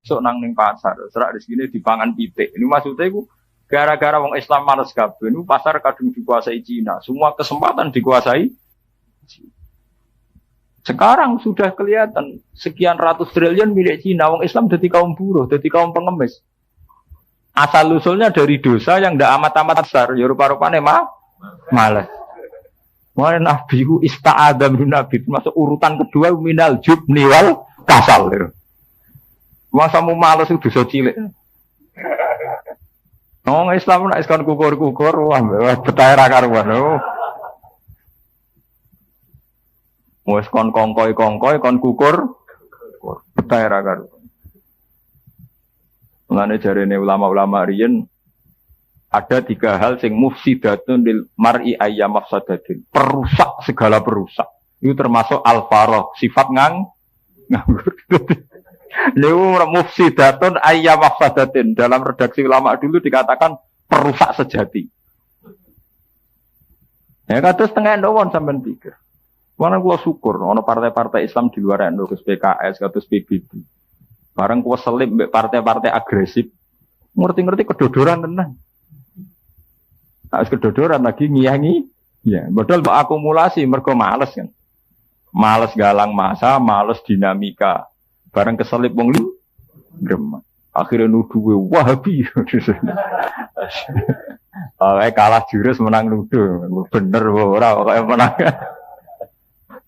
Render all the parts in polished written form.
Sok nang ning pasar, serak di sini dipangan pitik. Ini maksudnya itu gara-gara wong Islam males kabeh niku pasar kadung dikuasai Cina. Semua kesempatan dikuasai. Sekarang sudah kelihatan sekian ratus triliun milik Cina. Wong Islam jadi kaum buruh, jadi kaum pengemis. Asal usulnya dari dosa yang ndak amat-amat besar. Ya rupa-rupane males. Mulai Nabi ista'adha min Nabi masuk urutan kedua minal jubni wal kasal. Masa mu males itu dosa cilik. Wong Islam nek iskon kukur-kukur wah betah ra karuan. Wes kon kongkoi kon kukur betah ra karuan. Mulane jarene ulama-ulama riyen ada 3 hal sing mufsidatun lil mar'i ayyam mafsadatin. Perusak segala perusak. Itu termasuk al-farah, sifat nganggur. Niku mufsidatun ayyam mafsadatin. Dalam redaksi ulama dulu dikatakan perusak sejati. Ya kados tengah ndawon sampean pikir. Mana gua syukur ana partai-partai Islam di luar NU, kados PKS, kados PBB. Bareng kuwi selip mbek partai-partai agresif. Ngerti-ngerti kedodoran tenan. Harus kedodoran lagi ngiyangi. Ya, modal mbok akumulasi mergo males kan. Males galang masa, males dinamika. Bareng keselip wong grem. Akhire nuduhe Wahabi. Kalah jurus menang nuduh. Bener ora kok menang.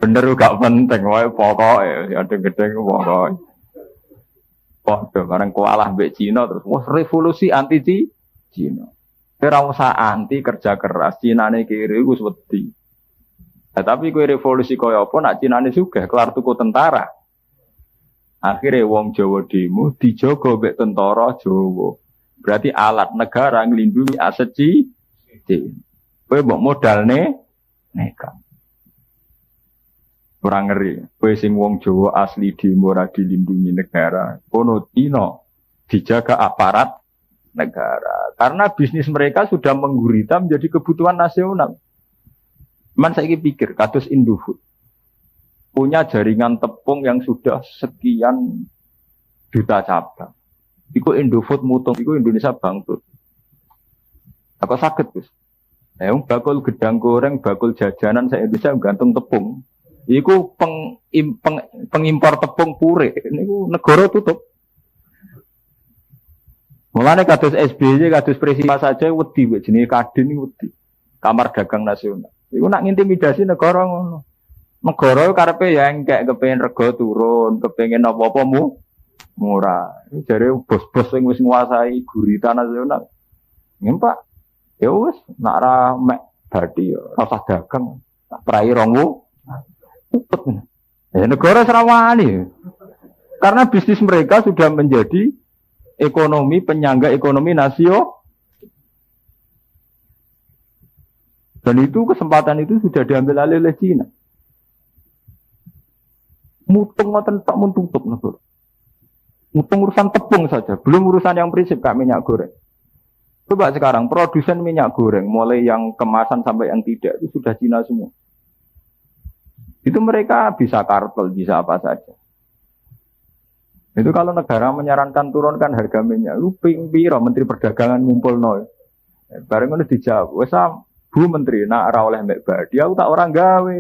Bener gak penting wae pokoke ada gedeng pokoke. Padha bareng kalah mbek Cina terus wah revolusi anti Cina. Ora usah anti kerja keras, Cinane kiri wis wedi. Tapi kowe revolusi kaya apa nak Cinane sugih kelar tuku tentara. Akhirnya wong Jawa demo dijogo mbek tentara Jawa. Berarti alat negara nglindungi aset kowe mbok modalne nekat. Ora ngeri. Kowe sing wong Jawa asli demo ora dilindungi negara. Kono Cina dijaga aparat negara. Karena bisnis mereka sudah menggurita menjadi kebutuhan nasional. Man saiki pikir kados Indofood punya jaringan tepung yang sudah sekian juta cabang. Iku Indofood mutung, iku Indonesia bangkrut. Apa sakit, Gus? Bakul gedang goreng, bakul jajanan saya Indonesia gantung tepung. Iku pengimpor tepung pure. Niku negara tutup. Mulane kados SBY, kados Presiden saja wedi jenenge Kadin wedi. Kamar Dagang Nasional. Iku nak ngintimidasi negara ngono. Negara karepe ya engkek kepengin rega turun, kepengin apa-apa murah. Jare bos-bos sing wis nguasai gurita nasional. Pak. Ya wis nak ra mek bathi ya ora dagang. Tak prai rongwu. Upet. Ya negara serawani. Karena bisnis mereka sudah menjadi ekonomi penyangga ekonomi nasional. Dan itu kesempatan itu sudah diambil alih oleh Cina. Mutung ngoten tak mun tutup negara. Mutung urusan tepung saja, belum urusan yang prinsip kayak minyak goreng. Coba sekarang produsen minyak goreng mulai yang kemasan sampai yang tidak itu sudah Cina semua. Itu mereka bisa kartel, bisa apa saja. Itu kalau negara menyarankan turunkan harga minyak, lu piro Menteri Perdagangan ngumpul nol. Bareng ngono dijawab, wes Bu Menteri nak ora oleh mek badi, aku tak orang gawe.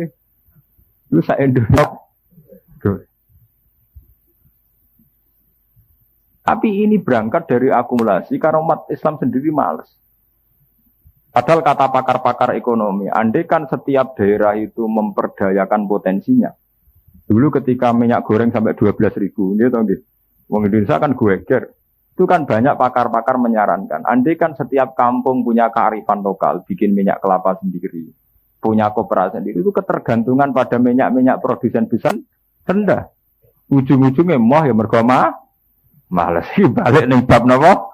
Lu sak Indonesia. Tapi ini berangkat dari akumulasi karena umat Islam sendiri malas. Padahal kata pakar-pakar ekonomi, andai kan setiap daerah itu memperdayakan potensinya. Dulu ketika minyak goreng sampai 12.000, gitu nggih. Wong Indonesia kan geger. Itu kan banyak pakar-pakar menyarankan, andai kan setiap kampung punya kearifan lokal, bikin minyak kelapa sendiri, punya koperasi sendiri, itu ketergantungan pada minyak-minyak produsen besar rendah. Ujung-ujungnya moh ya mergo males iki balik ning bab napa?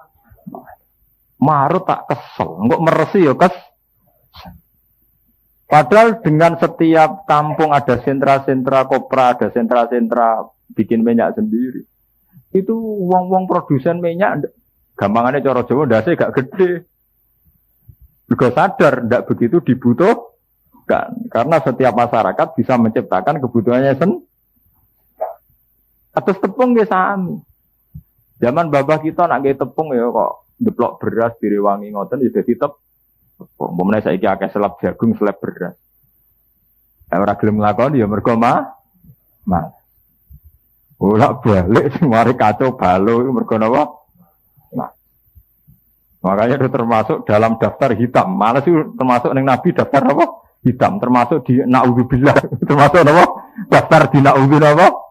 Marut tak kesel, engko meresi ya Padahal dengan setiap kampung ada sentra-sentra kopra, ada sentra-sentra bikin minyak sendiri. Itu wong-wong produsen minyak gampangannya cara Jawa ndase gak gede. juga sadar tidak begitu dibutuhkan. Karena setiap masyarakat bisa menciptakan kebutuhannya sendiri. Atus tepung ya sami. Zaman babah kita nak nggih tepung ya kok deplok beras direwangi ngoten ya dadi tepung. Momene saiki akeh selap jagung, selap beras. Ora gelem nglakoni ya mergo mal. Ora balik sing mari kacau balau iku mergo napa? Nah. Makanya itu termasuk dalam daftar hitam. Malah sih termasuk ning Nabi daftar apa? Hitam, termasuk di naudzubillah. Termasuk apa? Daftar di naudzubillah.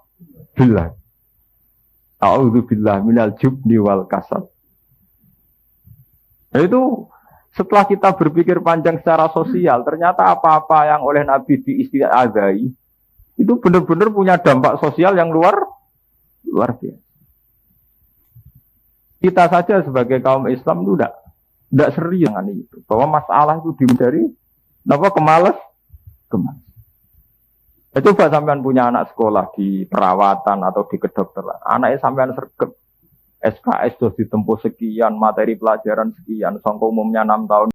Billah. A'udzubillah minal jubni wal kasal. Itu setelah kita berpikir panjang secara sosial, ternyata apa-apa yang oleh Nabi diistiadai itu benar-benar punya dampak sosial yang luar biasa. Kita saja sebagai kaum Islam itu tidak serius dengan itu. Bahwa masalah itu dihindari, kemalas. Coba sampean punya anak sekolah di perawatan atau di kedokteran. Anaknya sampean sergap SKS sudah ditempuh sekian, materi pelajaran sekian, sangka umumnya 6 tahun.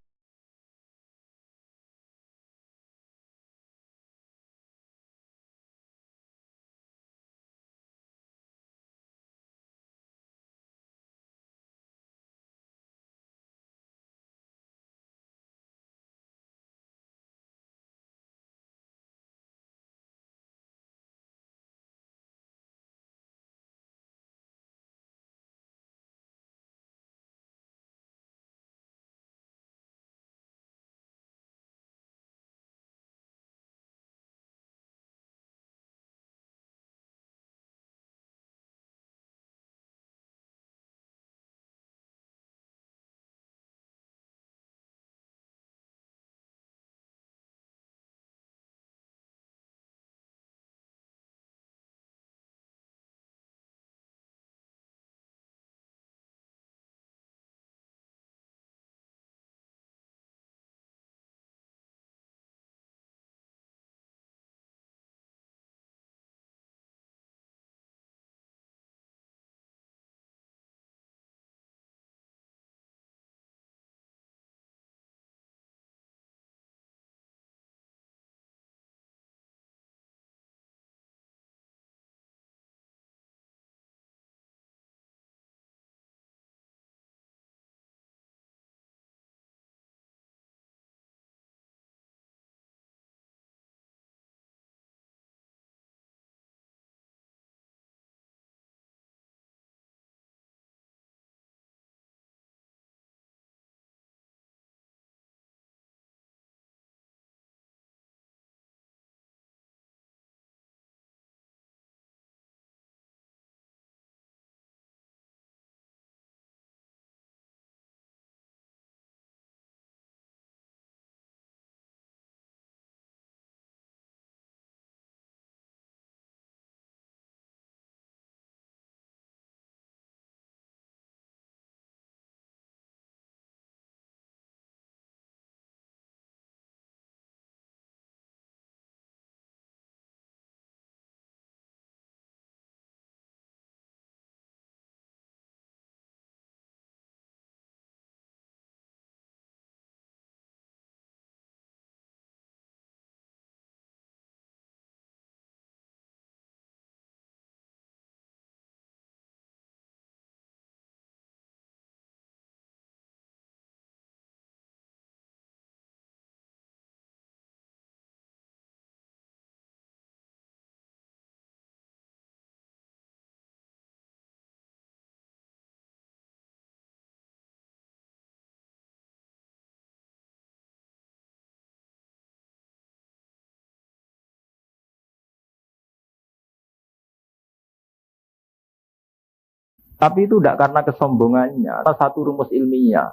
Tapi itu tidak karena kesombongannya. Satu rumus ilmiah.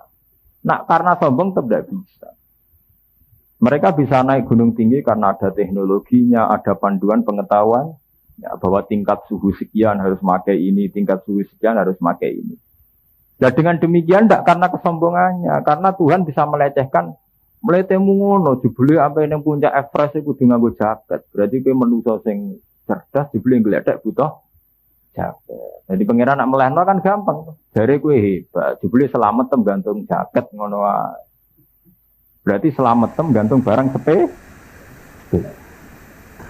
Nah, karena sombong tidak bisa. Mereka bisa naik gunung tinggi karena ada teknologinya, ada panduan pengetahuan. Ya, bahwa tingkat suhu sekian harus pakai ini, tingkat suhu sekian harus pakai ini. Dan dengan demikian tidak karena kesombongannya. Karena Tuhan bisa melecehkan. Meletemu ngono, dibeli apa yang puncak Everest itu dengan gue jaket. Berarti gue manusia yang cerdas, dibeli ngeledek butuh jaket. Jadi pengiran nak melehno kan gampang. Dari gue hebat, dibeli selamat tem gantung jaket ngono wae. Berarti selamat gantung barang sepe.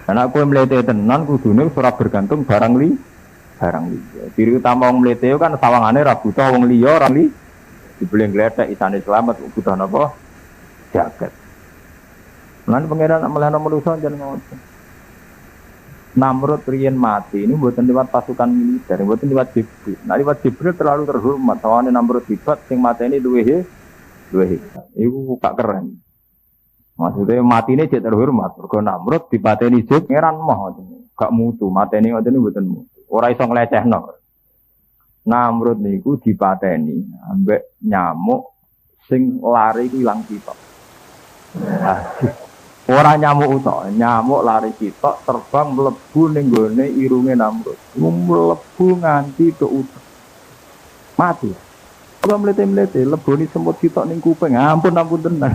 Karena aku melete tenan kudune ora bergantung barang barang liya. Ciri utama wong melete kan sawangane ra butuh wong liya ora dibeli ngletek isane selamat butuh napa? Jagat. Lan pangeran melehno manusa jeneng ngoten. Namrud riyen mati ini mboten liwat pasukan militer, mboten liwat Jibril. Nah liwat Jibril terlalu terhormat. Tawane Namrud hebat sing mateni luwih hebat. Iku gak keren. Maksudnya matine cek terhormat. Mergo Namrud dipateni Jibril ngeran moh. Gak mutu, mateni ngoten niku mboten mutu. Ora iso nglecehno. Namrud niku dipateni ambek nyamuk sing lari ku ilang sitok. Ora nyamuk utok, nyamuk lari sitok terbang mlebu ning gone irunge Namrud. Mlebu nganti ke utek. Mati. Ora mlete-mlete leboni semut sitok ning kuping. Ampun tenan.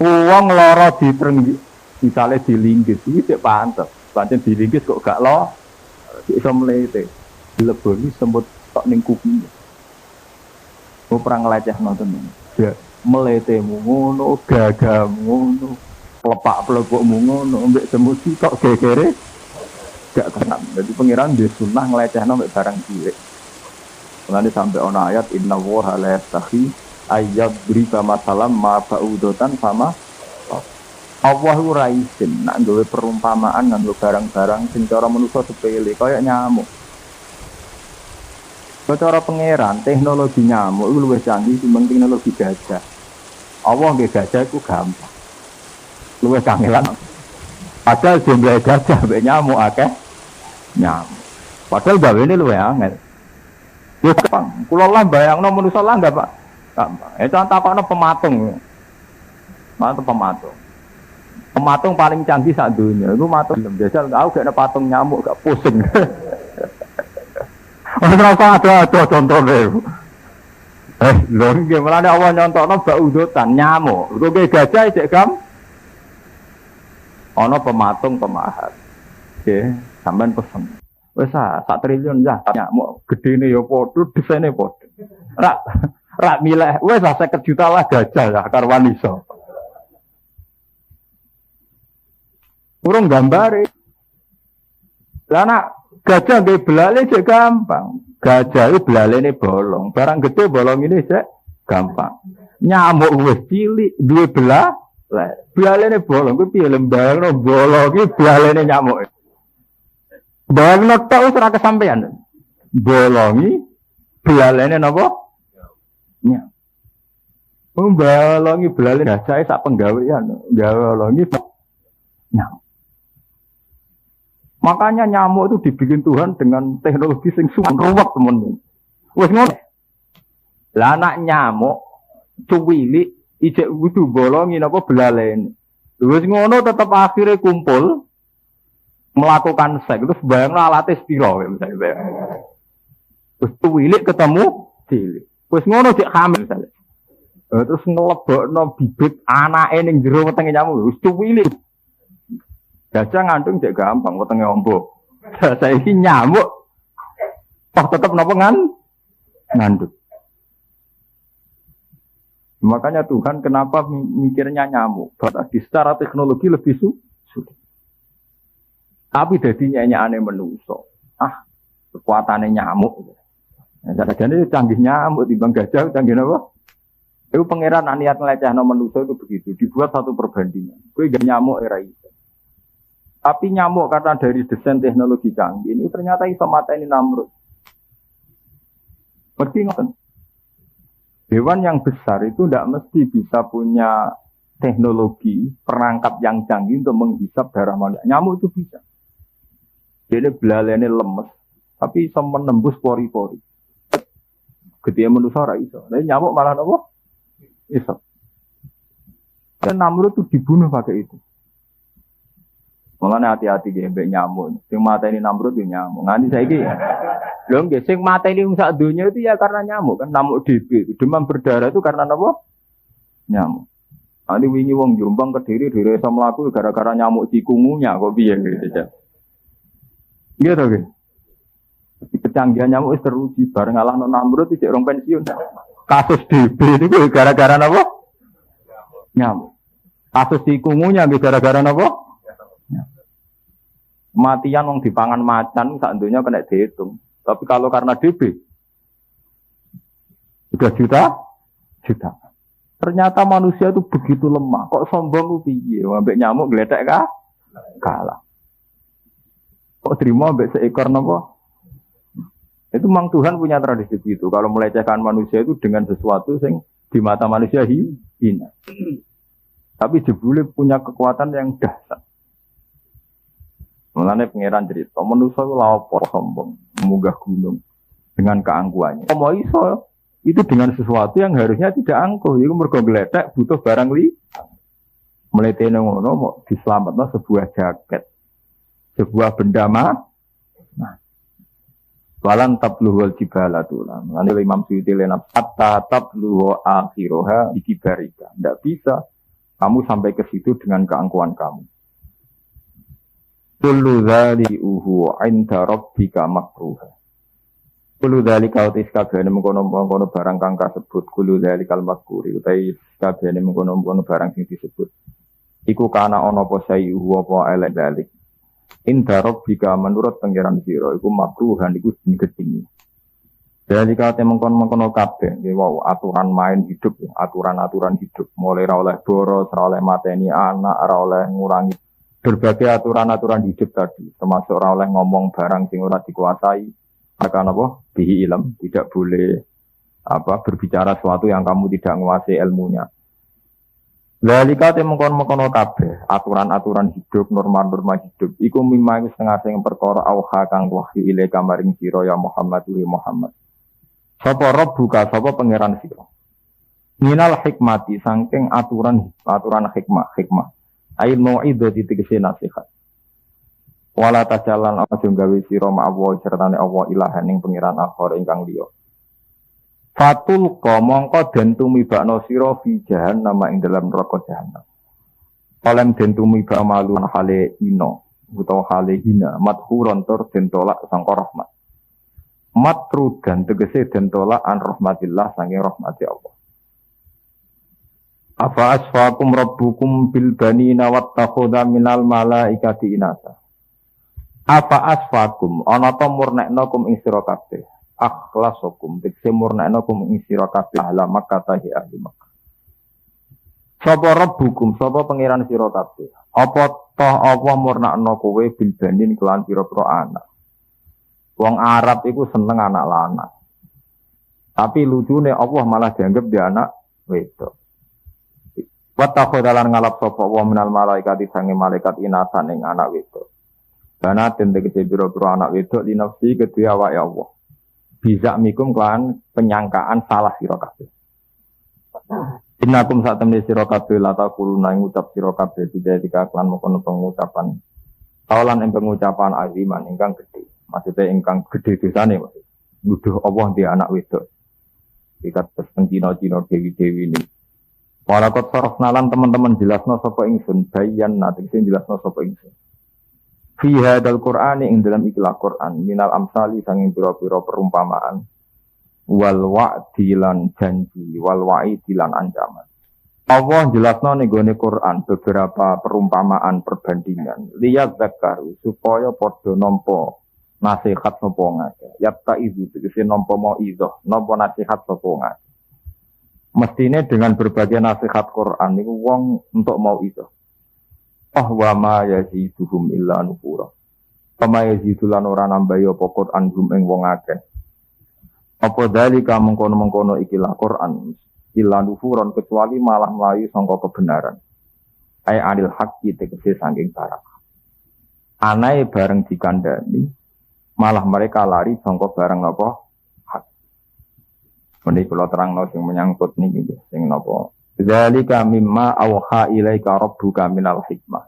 Wong lara ditrenggi, misale dilinggis iki sik pantes. Pancen dilinggis kok gak lo iso mlete. Dileboni semut tok ning kuping. Ora nglecehno tenan. Ya meletemu ngono, gagamu ngono, plepak-plepukmu ngono, mbek semut sitok gegere gak kena. Jadi pengiran di sunnah ngelecehno mbek barang cilik. Mulane sampai ana ayat inna wa la yastahi ayyab bika masalam ma ba'udatan sama Allah ora izin nak gawe perumpamaan nganggo barang-barang sing cara manusa sepele kaya nyamuk. Cara pangeran teknologi nyamuk itu luwih canggih timbang teknologi gajah. Allah nggih gajah iku gampang. Luwih kangelan. Padahal jumlah gajah mbek nyamuk akeh nyamuk. Padahal gawene luwih angel. Ya gampang. Kula lah bayangno manusa lah enggak, Pak. Gampang. Takokno pematung. Pematung. Pematung paling canggih sak donya. Iku matung jajal aku gak ada patung nyamuk gak pusing. Ora ada contohnya. Lho nggih mulane Allah nyontokno baudotan nyamuk. Lho ge gajah cek gam. Ana pematung pemahat. Nggih, sampean pesen. Wis sak triliun ya nyamuk, gedene ya padha, desaine padha. Rak milih wis 50 juta lah gajah ya karwan iso. Urung gambare. Lah nak gajah nggih belale cek gampang. Gajah itu belalene bolong. Barang gede bolong ini cek gampang. Nyamuk wis cilik duwe belalene bolong kuwi piye lembangno bolong iki belalene nyamuk. Bayangno tok wis ora kesampean. Bolongi belalene napa? Nyamuk. Bolongi belalene gajah sak penggawean. Bolongi nyamuk. Makanya nyamuk itu dibikin Tuhan dengan teknologi sing suwan ruwet temen. Wis ngono. Lah anak nyamuk cuwilik ijek kudu bolongi napa belalene. Wis ngono tetep akhirnya kumpul melakukan seks itu bayangno alate spiro misalnya. Terus cuwilik ketemu cilik. Wis ngono cek hamil misalnya. Terus ngelebokno bibit anake ning jero wetenge nyamuk. Wis cuwilik. Gajah ngandung cek gampang, wetenge ombo. Saiki nyamuk toh tetep napa ngandung. Makanya Tuhan kenapa mikirnya nyamuk? Berarti secara teknologi lebih sulit. Tapi dadinya aneh menungso. Kekuatannya nyamuk. Nah, jadi canggih nyamuk timbang gajah canggih apa? Itu pangeran niat ngelecehno menungso itu begitu. Dibuat satu perbandingan. Kuwi gak nyamuk era itu. Tapi nyamuk karena dari desain teknologi canggih ini ternyata iso mateni Namrud. Mesti ngoten. Hewan yang besar itu tidak mesti bisa punya teknologi perangkat yang canggih untuk menghisap darah manusia. Nyamuk itu bisa. Jadi belalene lemes, tapi iso menembus pori-pori. Ketika manusia ora iso. Lah nyamuk malah apa? Iso. Dan Namrud itu dibunuh pakai itu. Mulane hati-hati nggih mbek nyamuk. Sing mateni Namrud yo nyamuk. Nganti saiki ya. Lho nggih sing mateni wong sak donya itu ya karena nyamuk kan nyamuk DB. Demam berdarah itu karena apa? Nyamuk. Ani wingi wong Jombang Kediri iso mlaku gara-gara nyamuk cikungunya kok piye gitu ya. Nggih to nggih. Kecanggihan nyamuk wis teruji bareng ngalahno Namrud iki rong pensiun. kasus DB itu gara-gara apa? Nyamuk. Kasus di kungunya gara-gara apa? Matian wong dipangan macan sak dunya kena dihitung. Tapi kalau karena DB sudah juta. Ternyata manusia itu begitu lemah. Kok sombong piye? Ambek nyamuk gledek kalah. Kok terima ambek seekor napa? Itu memang Tuhan punya tradisi itu. Kalau melecehkan manusia itu dengan sesuatu yang di mata manusia hina. Tapi jebule punya kekuatan yang dahsyat. Mulane pangeran cerita, manusia itu lapor sombong, munggah gunung dengan keangkuhannya. Mau iso itu dengan sesuatu yang harusnya tidak angkuh. Iku mergo gledek butuh barang li. Mletene ngono mau diselametno sebuah jaket. Sebuah benda mah. Nah. Walan tabluhul jibala tulan. Nanti Imam Suyuti lenap hatta tabluhu akhiroha ikibarika. Tidak bisa kamu sampai ke situ dengan keangkuhan kamu. Kullu dzali'uhu 'inda rabbika makruha. Kullu dzalika utis kabehane mengkono-mengkono barang kang kasebut kullu dzalikal makruhi utawi kabehane mengkono-mengkono barang sing disebut. Iku kana ana apa sayuhu apa elek dalik. Inda rabbika menurut pangeran sira iku makruhan iku gedhingi. Jadi kalau mengkono-mengkono kabeh, wow, aturan main hidup, aturan-aturan hidup, mulai ra oleh boros, ra oleh mateni anak, ra oleh ngurangi berbagai aturan-aturan hidup tadi, termasuk ra oleh ngomong barang sing ora dikuasai, akan apa? Bihi ilm, tidak boleh berbicara sesuatu yang kamu tidak menguasai ilmunya. Lalika mengkono-mengkono kabeh, aturan-aturan hidup, norma-norma hidup, iku mimma iku setengah sing perkara auha kang wahyu ilaika maring sira ya Muhammad wa Muhammad. Sapa Rabbuka, sapa pangeran sira. Minal hikmati saking aturan hikmah. Ail mau'idati tegese nasihat. Wala tajalan aja gawe sira ma'awa sertane Allah ilahan ing pangeran akhir ingkang liya. Fatul mongko den tumibakno sira fi jahannam ing dalam neraka jahannam. Olem den tumibak malu hale ino utawa hale hina madhuron tur den tolak sangka rahmat. Matrudan tegese den tolak an rahmatillah saking rahmati Allah. Afa asfakum rabbukum bil banina wattakhadha minal malaikati inasa. Afa asfakum ana ta murnekna kum ing sira kabeh. Akhlasakum tegese murnekna kum ing sira kabeh ahla Makkah ahli Makkah. Sapa rabbukum sapa pangeran sira kabeh. Apa ta apa murnekna kowe bil banin kelan pira-pira anak. Wong Arab iku seneng anak lanang. Tapi lucune Allah malah dianggap dia anak wedok. Wa takhadalan ngalap sapa wa minal malaikati sange malaikat inasan ing anak wedok. Bana tende kece biro-biro anak wedok li nafsi kedua awake Allah. Bisa mikum kelan penyangkaan salah sira kabeh. Innakum sak temne sira kabeh la taquluna ngucap sira kabeh tidak kelan mengkono pengucapan. Kaulan ing pengucapan aziman ingkang gedhe. Maksudnya ingkang gedhe dosane maksud. Nuduh Allah dia anak wedok. Ikat teng Cina-Cina dewi-dewi ini. Walakot sarafnalan teman-teman jelasno sapa ingsun bayan nanti sing jelasno sapa ingsun. Fi hadzal Qur'ani ing dalam ikilah Qur'an minal amsali sanging pira-pira perumpamaan wal wa'di lan janji wal wa'idi lan ancaman. Allah jelasno ning gone Qur'an beberapa perumpamaan perbandingan liyat zakaru supaya padha nampa nasihat sapa ngake. Yatta izu tegese nampa mau idzah, nampa nasihat sapa ngake. Mestine dengan berbagai nasihat Quran niku wong untuk mau itu. Wa ma yaziduhum illa nufura. Kama yazidulan ora nambahi apa Quran gum ing wong akeh. Apa dalika mengkono-mengkono ikilah Quran illa nufuron kecuali malah mlayu sangka kebenaran. Ai anil haqqi tegese saking barang. Anae bareng dikandani malah mereka lari sangka barang apa? Ini kalau terang sing menyangkut nih gitu, sing napa? Dzalika mimma auha ilaika rabbuka minal hikmah.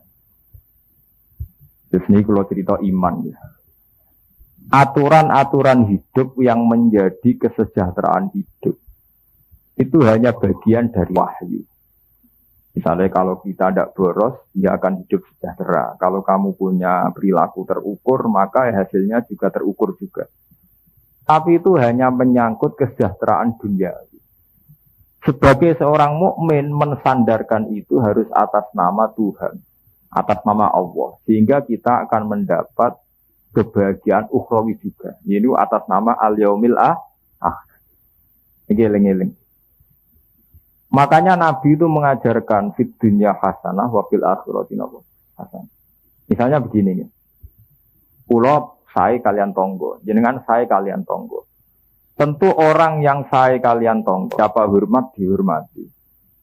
Terus ini kalau cerita iman ya. Aturan-aturan hidup yang menjadi kesejahteraan hidup itu hanya bagian dari wahyu. Misalnya kalau kita tidak boros, dia akan hidup sejahtera. Kalau kamu punya perilaku terukur, maka hasilnya juga terukur juga. Tapi itu hanya menyangkut kesejahteraan dunia. Sebagai seorang mukmin mensandarkan itu harus atas nama Tuhan, atas nama Allah, sehingga kita akan mendapat kebahagiaan ukhrawi juga. Yaitu atas nama Al-Yaumil Eling-eling. Makanya Nabi itu mengajarkan fid dunya hasanah wa fil akhirati hasanah. Misalnya begini nih. Kula saya kalian tonggo, jenengan saya kalian tonggo. Tentu orang yang saya kalian tonggo, siapa hormat dihormati,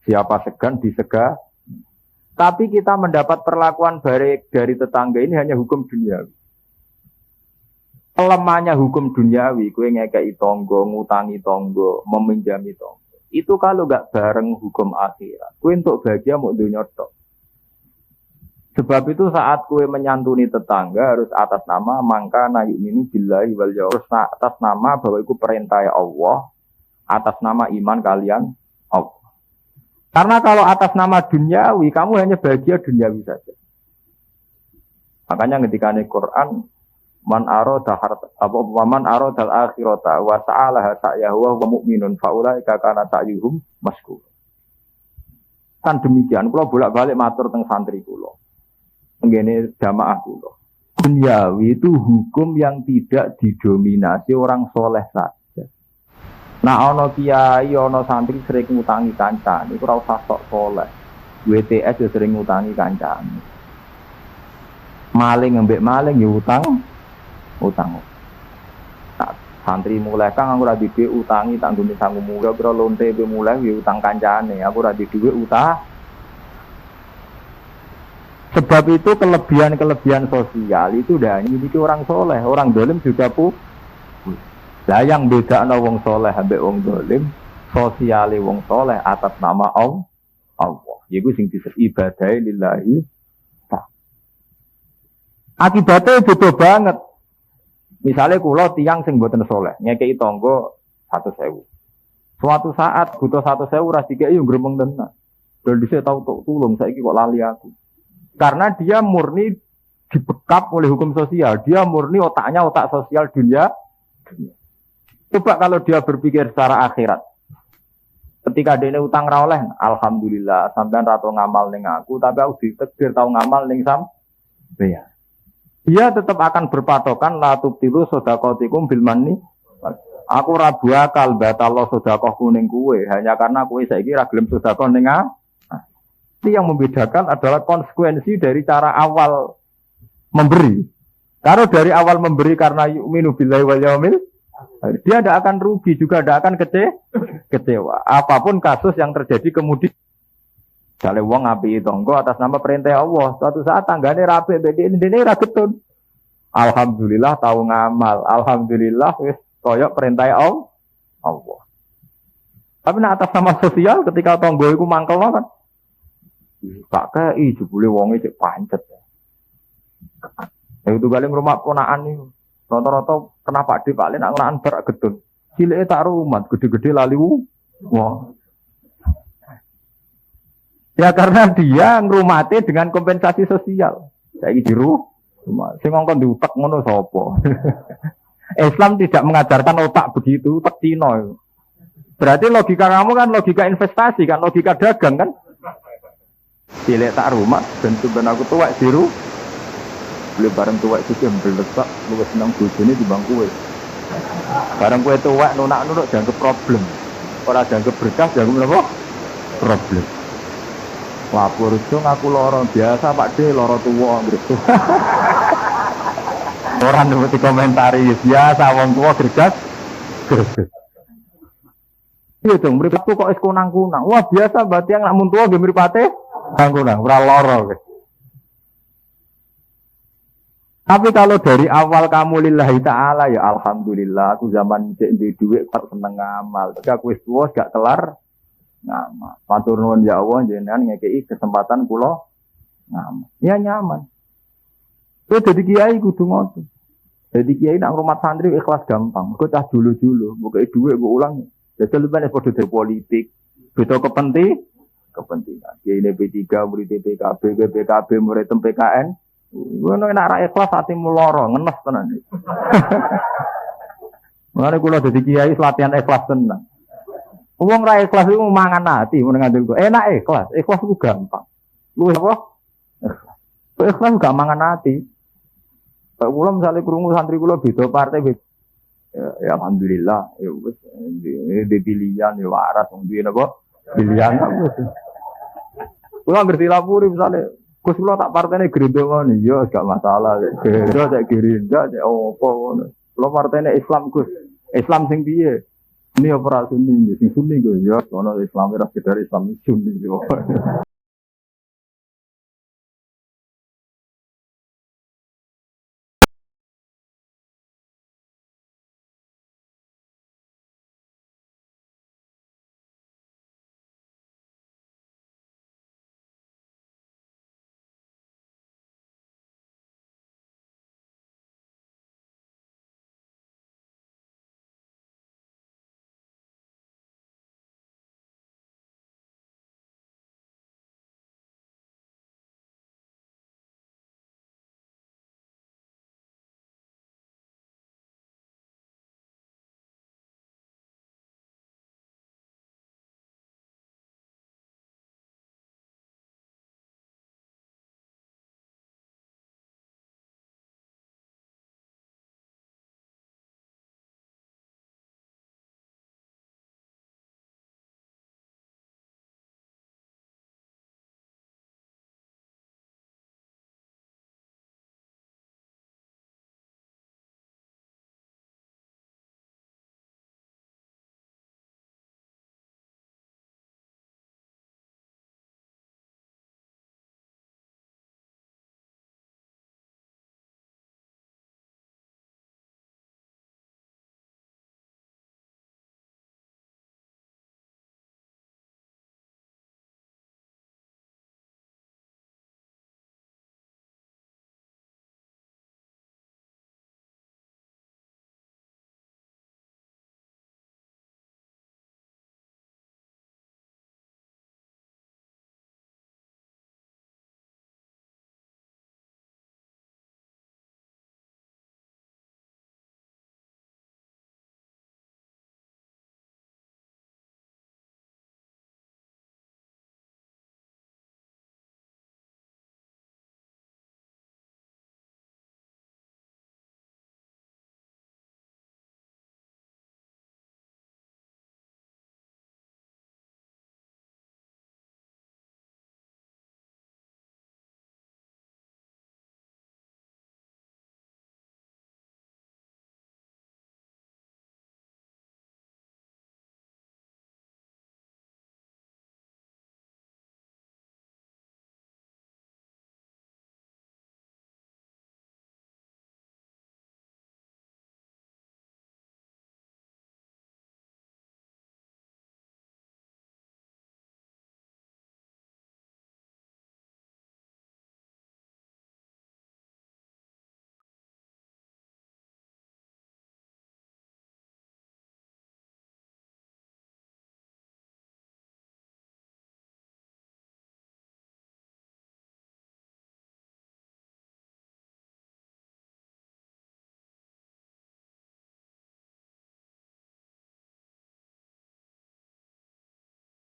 siapa segan disegah. Tapi kita mendapat perlakuan baik dari tetangga ini hanya hukum duniawi. Lemahnya hukum duniawi, kue ngekei tonggo, ngutangi tonggo, meminjami tonggo. Itu kalau gak bareng hukum akhirat, kue untuk bahagia mau dunia tok. Sebab itu saat kue menyantuni tetangga harus atas nama mangkana yu'minu billahi wal yaumil akhir, atas nama bahwa itu perintah Allah, atas nama iman kalian Allah. Karena kalau atas nama duniawi, kamu hanya bahagia duniawi saja. Makanya ketika di Quran, man arada al-akhirata wa sa'alaha sa'yahu wa huwa mu'minun fa ulaika kana sa'yuhum mashkur. Kan demikian, kula bolak-balik matur teng santri kula. Ngene jamaah kula. Duniawi itu hukum yang tidak didominasi orang soleh saja. Nah, ana kiai, ana santri sering ngutangi kancane, iku ora usah sok soleh. WTS yo sering ngutangi kancane. Maling ngembek maling yo utang. Nah, santri mulai kang aku ora duwe utangi tak ngene sangu mulai kira lonte pe mulai yo utang kancane, aku ora duwe utang. Sebab itu kelebihan-kelebihan sosial itu udah dimiliki orang soleh, orang dolim juga Lah yang beda ana wong soleh ambek wong dolim, sosiale wong soleh atas nama Allah. Yaiku sing disebut ibadah lillahi. Akibatnya beda banget. Misalnya kula tiyang sing mboten soleh, ngekeki tangga 100.000. Suatu saat butuh 100.000 ora dikeki yo gremeng tenan. Dol dhisik tau tulung saiki kok lali aku. Karena dia murni dibekap oleh hukum sosial. Dia murni otaknya otak sosial dunia. Coba kalau dia berpikir secara akhirat. Ketika dia utang ra oleh, alhamdulillah sampean ra tau ngamal ning aku, tapi aku ditakdir tau ngamal ning sampeyan. Dia tetap akan berpatokan la tubtilu sedaqatikum bil manni. Aku ra bakal batal sedekahku ning kowe hanya karena kowe saiki ra gelem sedekah ning yang membedakan adalah konsekuensi dari cara awal memberi. Kalau dari awal memberi karena yu'minu billahi wal yaumil, dia tidak akan rugi juga tidak akan kecewa. Apapun kasus yang terjadi kemudian. Misalnya wong ngapi tonggo atas nama perintah Allah, suatu saat tanggane rapi, ini ragetun. Alhamdulillah tahu ngamal, alhamdulillah wis koyok perintah Allah. Tapi nak atas nama sosial ketika tonggo iku mangkel kan. Tak kei jebule wonge cek pancet. Ya itu kali rumah ponaan iki. Rata-rata kenapa Pak Lek nak ngeran bar gedun. Cileke tak rumat, gede-gede lali wah. Ya karena dia ngrumate dengan kompensasi sosial. Saiki diru sing ngongkon diutek ngono sapa? Islam tidak mengajarkan otak begitu, otak Cina. Berarti logika kamu kan logika investasi kan, logika dagang kan? Cilik tak rumah, ben aku tuwek diru. Beli bareng tuwek iki mblesak, luwes seneng bojone timbang kowe. Bareng kowe tuwek nunak-nunuk dianggap problem. Ora dianggap berkah, dianggap apa? Problem. Lapor dong aku loro biasa Pak D, loro tuwa gitu. Orang nuruti komentari biasa wong tuwa gergas. Iya dong, mripatku kok wis kunang-kunang. Wah, biasa berarti yang nak mun tuwa nggih mripate kunang, ora loro. Tapi kalau dari awal kamu lillahi ta'ala ya alhamdulillah aku zaman cek di duit kok seneng ngamal. Tapi aku wis tuwa gak kelar ngamal. Matur nuwun ya Allah jenengan ngekeki kesempatan kula ngamal. Ya nyaman. Kowe dadi kiai kudu ngoten. Dadi kiai nak ngrumat santri ikhlas gampang. Kok cah dulu-dulu, mbok dhuwit mbok ulang. Jadi lebih padha dari politik, beda kepentingan. Kiai P3 murid PKB, PKB murid PKN. Ngono nek ra ikhlas atimu lara, ngenes tenan. Mane kula dadi kiai latihan ikhlas tenan. Wong ra ikhlas iku mangan ati mun ngandel kok. Enak ikhlas. Ikhlas iku gampang. Lu apa? Ikhlas gak mangan ati. Pak kula misale krungu santri kula beda partai beda. Ya alhamdulillah ya wis di pilihan ya waras wong duwe napa? Pilihan wis. Kula ngerti lapuri misale Gus kula tak partene Gerindra ngono ya gak masalah. Gerindra cek Gerindra cek opo ngono. Kula partene Islam Gus. Islam sing piye? Ini operasi ini, sing Sunni gue ya, soalnya Islam era sekedar Islam Sunni gitu.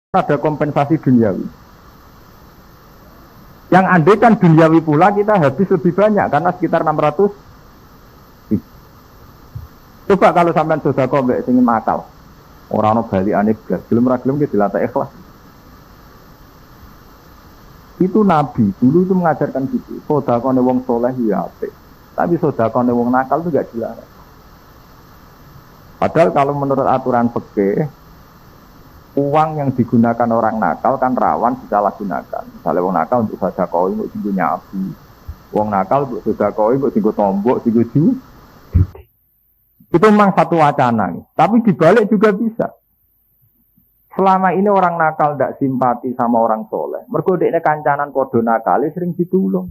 Ada kompensasi duniawi. Yang andai kan duniawi pula kita habis lebih banyak karena sekitar 600. Coba kalau sampean sedekah mbek sing makal. Ora ono balikane blas, gelem ra gelem ki dilatih ikhlas. Itu Nabi dulu itu mengajarkan gitu. Sedekahane wong soleh ya apik. Tapi sedekahane wong nakal itu enggak dilarang. Padahal kalau menurut aturan fikih uang yang digunakan orang nakal kan rawan disalahgunakan. Misalnya wong nakal untuk sedekah untuk tinggu nyabi, wong nakal untuk sedekah untuk tinggu tombok, tinggu judi. Itu memang satu wacana. Tapi dibalik juga bisa. Selama ini orang nakal tidak simpati sama orang soleh. Mergo dekne kancanan podo nakal sering ditulung.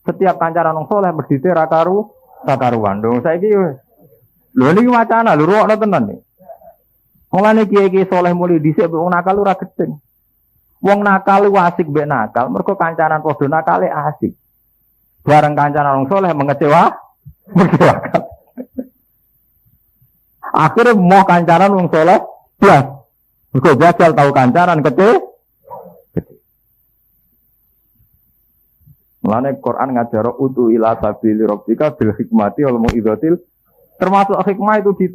Setiap kancanan orang soleh berdite rakaruan. Dong saiki lho niki wacana lho rokno tenan nih. Mulane kiai-kiai soleh mulai dhisik wong nakal ora gedeng. Wong nakal asik mbek nakal, mergo kancanan padha nakale asik. Bareng kancanan wong soleh mengecewakan. Akhirnya mau kancanan wong soleh blas. Mergo jajal tahu kancanan kete. Mulane Quran ngajaro utu ila sabili rabbika bil hikmati wal mau'izatil termasuk hikmah itu di